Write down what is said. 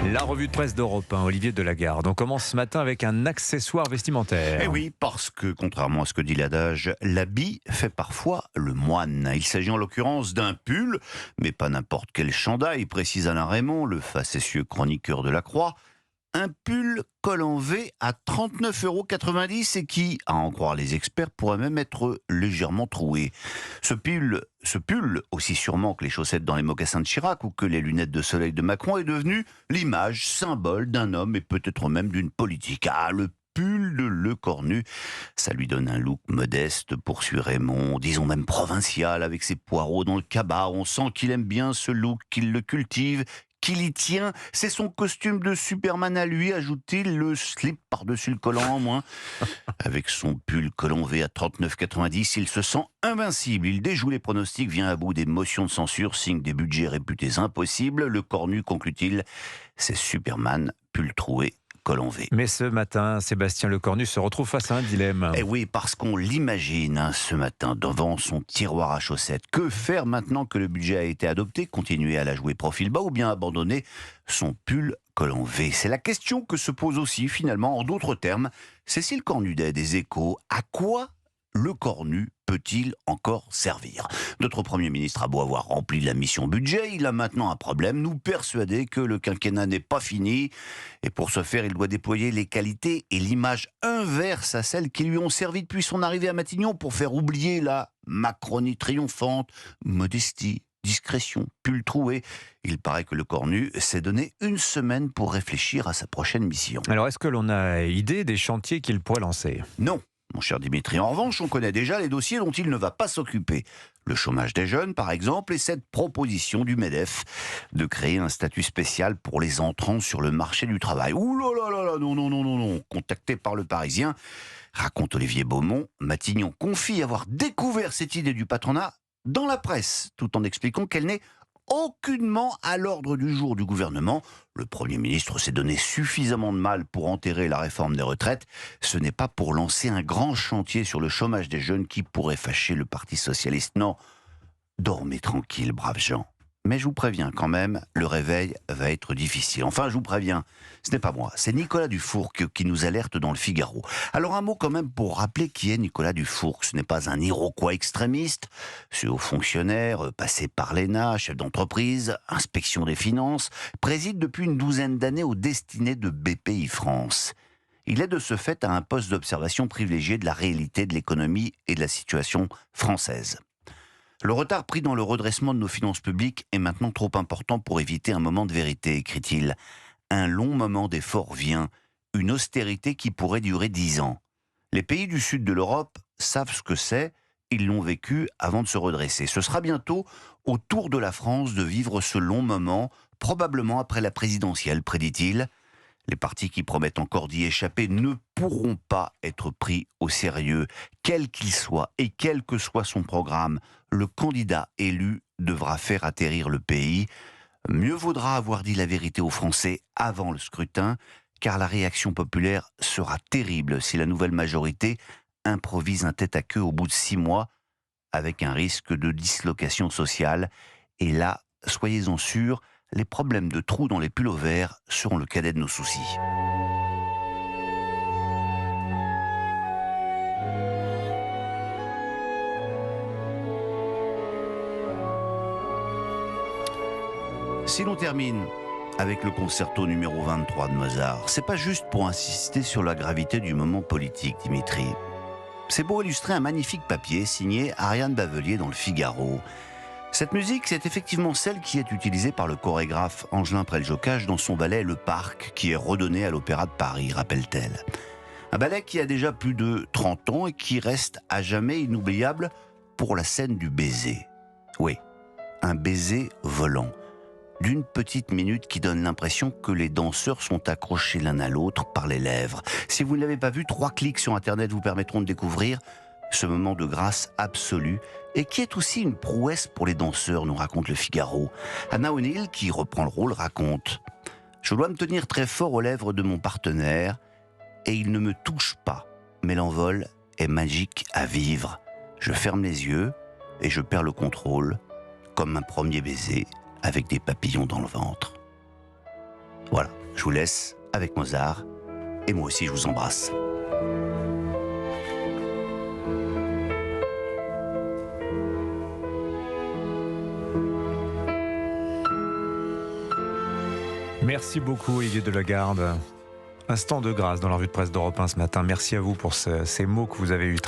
La revue de presse d'Europe 1, Olivier Delagarde. On commence ce matin avec un accessoire vestimentaire. Eh oui, parce que, contrairement à ce que dit l'adage, l'habit fait parfois le moine. Il s'agit en l'occurrence d'un pull, mais pas n'importe quel chandail, précise Alain Raymond, le facétieux chroniqueur de la Croix. Un pull col en V à 39,90 € et qui, à en croire les experts, pourrait même être légèrement troué. Ce pull, aussi sûrement que les chaussettes dans les mocassins de Chirac ou que les lunettes de soleil de Macron, est devenu l'image symbole d'un homme et peut-être même d'une politique. Ah, le pull de Le Cornu, ça lui donne un look modeste, poursuit Raymond, disons même provincial, avec ses poireaux dans le cabas. On sent qu'il aime bien ce look, qu'il le cultive, qu'il y tient. C'est son costume de Superman à lui, ajoute-t-il, le slip par-dessus le collant en moins. Avec son pull collant V à 39,90 €, il se sent invincible. Il déjoue les pronostics, vient à bout des motions de censure, signe des budgets réputés impossibles. Le Cornu, conclut-il, c'est Superman, pull troué, col en V. Mais ce matin, Sébastien Lecornu se retrouve face à un dilemme. Eh oui, parce qu'on l'imagine ce matin devant son tiroir à chaussettes. Que faire maintenant que le budget a été adopté? Continuer à la jouer profil bas ou bien abandonner son pull col en V? C'est la question que se pose aussi finalement, en d'autres termes, Cécile Cornudet des Échos. À quoi le Cornu peut-il encore servir? Notre Premier ministre a beau avoir rempli la mission budget, il a maintenant un problème, nous persuader que le quinquennat n'est pas fini. Et pour ce faire, il doit déployer les qualités et l'image inverse à celles qui lui ont servi depuis son arrivée à Matignon pour faire oublier la Macronie triomphante, modestie, discrétion, pull troué. Il paraît que le Cornu s'est donné une semaine pour réfléchir à sa prochaine mission. Alors, est-ce que l'on a idée des chantiers qu'il pourrait lancer? Non, mon cher Dimitri. En revanche, on connaît déjà les dossiers dont il ne va pas s'occuper. Le chômage des jeunes, par exemple, et cette proposition du MEDEF de créer un statut spécial pour les entrants sur le marché du travail. Ouh là là là là, non. Contacté par le Parisien, raconte Olivier Beaumont, Matignon confie avoir découvert cette idée du patronat dans la presse, tout en expliquant qu'elle n'est aucunement à l'ordre du jour du gouvernement. Le Premier ministre s'est donné suffisamment de mal pour enterrer la réforme des retraites. Ce n'est pas pour lancer un grand chantier sur le chômage des jeunes qui pourrait fâcher le Parti socialiste. Non, dormez tranquille, braves gens. Mais je vous préviens quand même, le réveil va être difficile. Enfin, je vous préviens, ce n'est pas moi, c'est Nicolas Dufourcq qui nous alerte dans le Figaro. Alors un mot quand même pour rappeler qui est Nicolas Dufourcq. Ce n'est pas un Iroquois extrémiste, ce haut fonctionnaire, passé par l'ENA, chef d'entreprise, inspection des finances, préside depuis une douzaine d'années aux destinées de BPI France. Il est de ce fait à un poste d'observation privilégié de la réalité de l'économie et de la situation française. Le retard pris dans le redressement de nos finances publiques est maintenant trop important pour éviter un moment de vérité, écrit-il. Un long moment d'effort vient, une austérité qui pourrait durer 10 ans. Les pays du sud de l'Europe savent ce que c'est, ils l'ont vécu avant de se redresser. Ce sera bientôt au tour de la France de vivre ce long moment, probablement après la présidentielle, prédit-il. Les partis qui promettent encore d'y échapper ne pourront pas être pris au sérieux. Quel qu'il soit et quel que soit son programme, le candidat élu devra faire atterrir le pays. Mieux vaudra avoir dit la vérité aux Français avant le scrutin, car la réaction populaire sera terrible si la nouvelle majorité improvise un tête-à-queue au bout de 6 mois, avec un risque de dislocation sociale. Et là, soyez-en sûrs, les problèmes de trous dans les pulls verts seront le cadet de nos soucis. Si l'on termine avec le concerto numéro 23 de Mozart, c'est pas juste pour insister sur la gravité du moment politique, Dimitri. C'est pour illustrer un magnifique papier signé Ariane Bavelier dans le Figaro. Cette musique, c'est effectivement celle qui est utilisée par le chorégraphe Angelin Preljocaj dans son ballet Le Parc, qui est redonné à l'Opéra de Paris, rappelle-t-elle. Un ballet qui a déjà plus de 30 ans et qui reste à jamais inoubliable pour la scène du baiser. Oui, un baiser volant, d'une petite minute qui donne l'impression que les danseurs sont accrochés l'un à l'autre par les lèvres. Si vous ne l'avez pas vu, 3 clics sur Internet vous permettront de découvrir ce moment de grâce absolue et qui est aussi une prouesse pour les danseurs, nous raconte le Figaro. Anna O'Neill, qui reprend le rôle, raconte « Je dois me tenir très fort aux lèvres de mon partenaire et il ne me touche pas, mais l'envol est magique à vivre. Je ferme les yeux et je perds le contrôle, comme un premier baiser avec des papillons dans le ventre. » Voilà, je vous laisse avec Mozart, et moi aussi je vous embrasse. Merci beaucoup Olivier Delagarde. Instant de grâce dans la revue de presse d'Europe 1 ce matin. Merci à vous pour ces mots que vous avez eus.